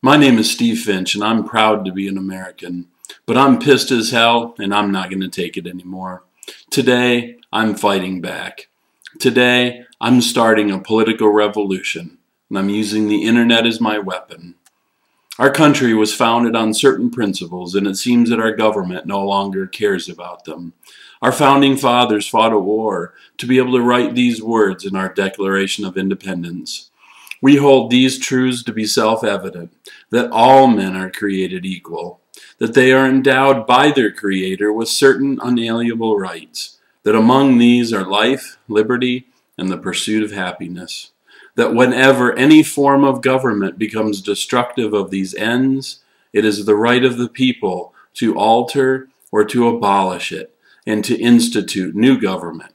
My name is Steve Finch, and I'm proud to be an American. But I'm pissed as hell, and I'm not going to take it anymore. Today, I'm fighting back. Today, I'm starting a political revolution, and I'm using the internet as my weapon. Our country was founded on certain principles, and it seems that our government no longer cares about them. Our founding fathers fought a war to be able to write these words in our Declaration of Independence. We hold these truths to be self-evident, that all men are created equal, that they are endowed by their Creator with certain unalienable rights, that among these are life, liberty, and the pursuit of happiness, that whenever any form of government becomes destructive of these ends, it is the right of the people to alter or to abolish it, and to institute new government.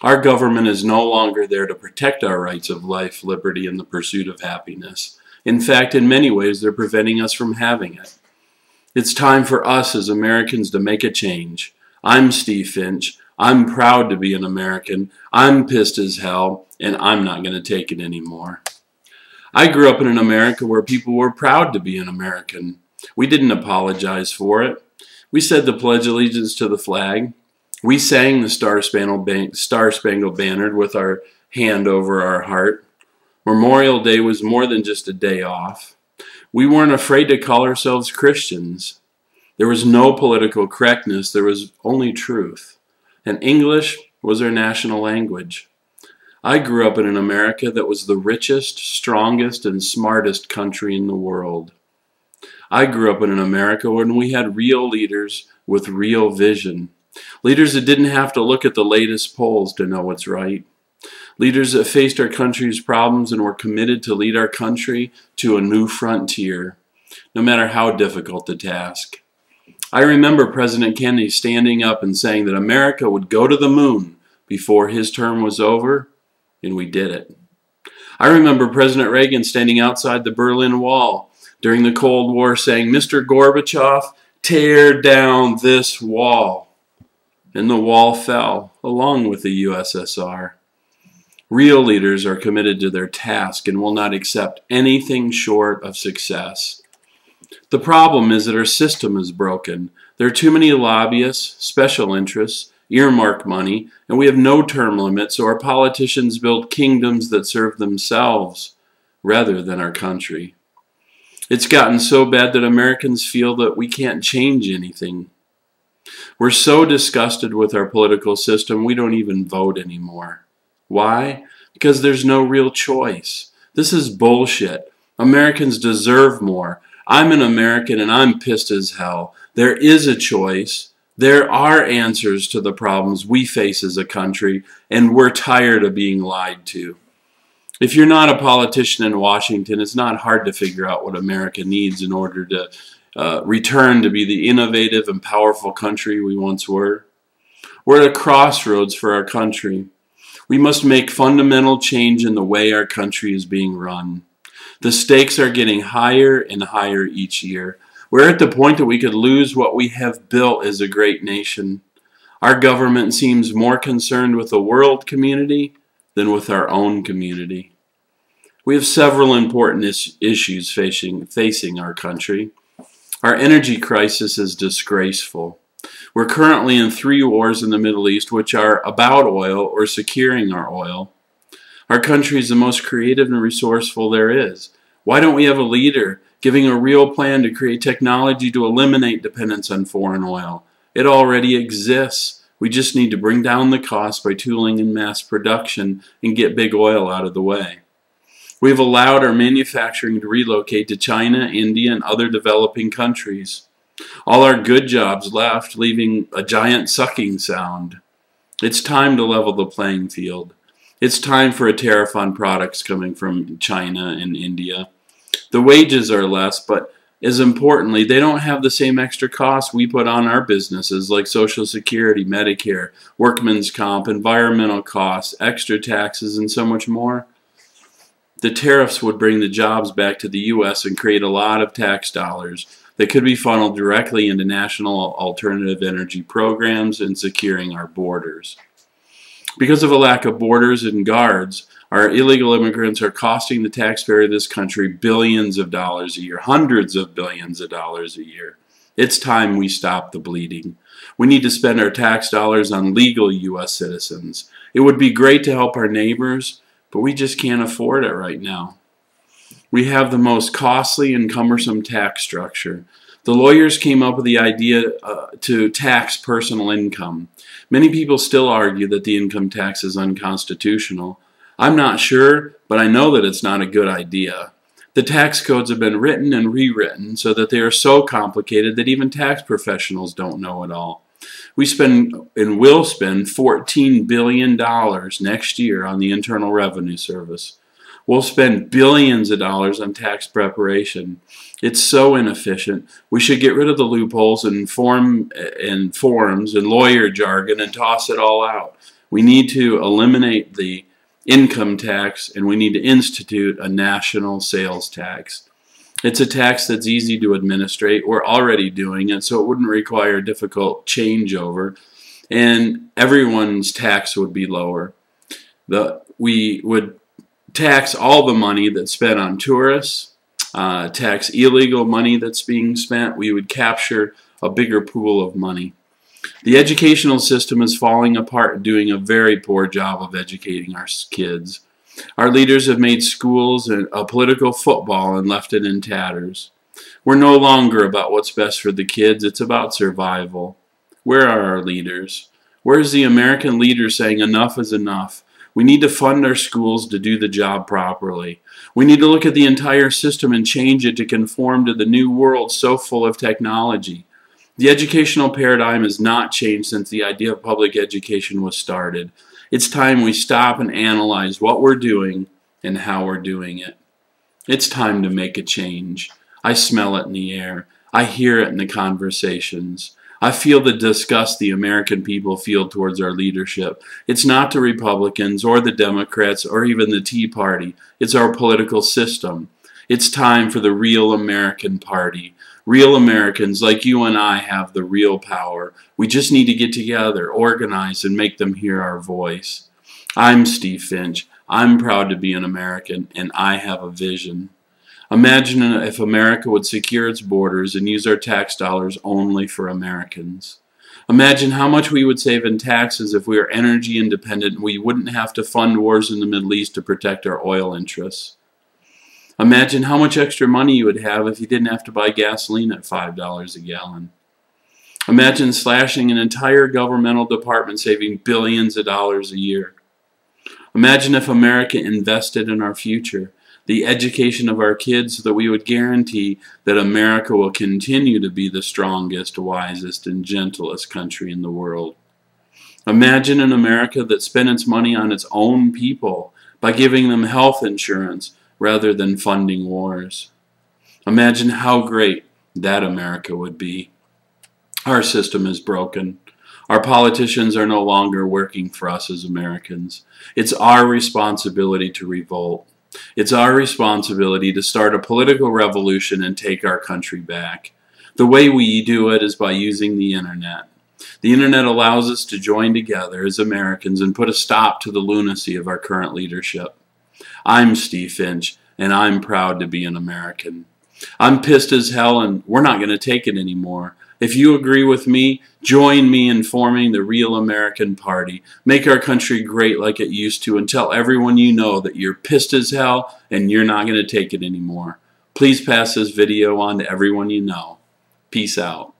Our government is no longer there to protect our rights of life, liberty, and the pursuit of happiness. In fact, in many ways, they're preventing us from having it. It's time for us as Americans to make a change. I'm Steve Finch. I'm proud to be an American. I'm pissed as hell, and I'm not going to take it anymore. I grew up in an America where people were proud to be an American. We didn't apologize for it. We said the Pledge of Allegiance to the flag. We sang the Star-Spangled Banner with our hand over our heart. Memorial Day was more than just a day off. We weren't afraid to call ourselves Christians. There was no political correctness. There was only truth. And English was our national language. I grew up in an America that was the richest, strongest, and smartest country in the world. I grew up in an America when we had real leaders with real vision. Leaders that didn't have to look at the latest polls to know what's right. Leaders that faced our country's problems and were committed to lead our country to a new frontier, no matter how difficult the task. I remember President Kennedy standing up and saying that America would go to the moon before his term was over, and we did it. I remember President Reagan standing outside the Berlin Wall during the Cold War saying, "Mr. Gorbachev, tear down this wall." And the wall fell, along with the USSR. Real leaders are committed to their task and will not accept anything short of success. The problem is that our system is broken. There are too many lobbyists, special interests, earmark money, and we have no term limits, so our politicians build kingdoms that serve themselves rather than our country. It's gotten so bad that Americans feel that we can't change anything. We're so disgusted with our political system, we don't even vote anymore. Why? Because there's no real choice. This is bullshit. Americans deserve more. I'm an American and I'm pissed as hell. There is a choice. There are answers to the problems we face as a country, and we're tired of being lied to. If you're not a politician in Washington, it's not hard to figure out what America needs in order to return to be the innovative and powerful country we once were. We're at a crossroads for our country. We must make fundamental change in the way our country is being run. The stakes are getting higher and higher each year. We're at the point that we could lose what we have built as a great nation. Our government seems more concerned with the world community than with our own community. We have several important issues facing our country. Our energy crisis is disgraceful. We're currently in 3 wars in the Middle East which are about oil or securing our oil. Our country is the most creative and resourceful there is. Why don't we have a leader giving a real plan to create technology to eliminate dependence on foreign oil? It already exists. We just need to bring down the cost by tooling and mass production and get big oil out of the way. We've allowed our manufacturing to relocate to China, India, and other developing countries. All our good jobs left, leaving a giant sucking sound. It's time to level the playing field. It's time for a tariff on products coming from China and India. The wages are less, but as importantly, they don't have the same extra costs we put on our businesses like Social Security, Medicare, workman's comp, environmental costs, extra taxes, and so much more. The tariffs would bring the jobs back to the U.S. and create a lot of tax dollars that could be funneled directly into national alternative energy programs and securing our borders. Because of a lack of borders and guards, Our illegal immigrants are costing the taxpayer of this country billions of dollars a year, hundreds of billions of dollars a year. It's time we stop the bleeding. We need to spend our tax dollars on legal U.S. citizens. It would be great to help our neighbors, but we just can't afford it right now. We have the most costly and cumbersome tax structure. The lawyers came up with the idea to tax personal income. Many people still argue that the income tax is unconstitutional. I'm not sure, but I know that it's not a good idea. The tax codes have been written and rewritten so that they are so complicated that even tax professionals don't know it all. We spend and will spend $14 billion next year on the Internal Revenue Service. We'll spend billions of dollars on tax preparation. It's so inefficient. We should get rid of the loopholes and forms and lawyer jargon and toss it all out. We need to eliminate the income tax, and we need to institute a national sales tax. It's a tax that's easy to administrate. We're already doing it, so it wouldn't require a difficult changeover, and everyone's tax would be lower. We would tax all the money that's spent on tourists, tax illegal money that's being spent. We would capture a bigger pool of money. The educational system is falling apart, doing a very poor job of educating our kids. Our leaders have made schools a political football and left it in tatters. We're no longer about what's best for the kids, it's about survival. Where are our leaders? Where's the American leader saying enough is enough? We need to fund our schools to do the job properly. We need to look at the entire system and change it to conform to the new world so full of technology. The educational paradigm has not changed since the idea of public education was started. It's time we stop and analyze what we're doing and how we're doing it. It's time to make a change. I smell it in the air. I hear it in the conversations. I feel the disgust the American people feel towards our leadership. It's not the Republicans or the Democrats or even the Tea Party. It's our political system. It's time for the real American Party. Real Americans like you and I have the real power. We just need to get together, organize, and make them hear our voice. I'm Steve Finch. I'm proud to be an American, and I have a vision. Imagine if America would secure its borders and use our tax dollars only for Americans. Imagine how much we would save in taxes if we were energy independent and we wouldn't have to fund wars in the Middle East to protect our oil interests. Imagine how much extra money you would have if you didn't have to buy gasoline at $5 a gallon. Imagine slashing an entire governmental department saving billions of dollars a year. Imagine if America invested in our future, the education of our kids, so that we would guarantee that America will continue to be the strongest, wisest, and gentlest country in the world. Imagine an America that spent its money on its own people by giving them health insurance rather than funding wars. Imagine how great that America would be. Our system is broken. Our politicians are no longer working for us as Americans. It's our responsibility to revolt. It's our responsibility to start a political revolution and take our country back. The way we do it is by using the internet. The internet allows us to join together as Americans and put a stop to the lunacy of our current leadership. I'm Steve Finch, and I'm proud to be an American. I'm pissed as hell, and we're not going to take it anymore. If you agree with me, join me in forming the real American Party. Make our country great like it used to, and tell everyone you know that you're pissed as hell and you're not going to take it anymore. Please pass this video on to everyone you know. Peace out.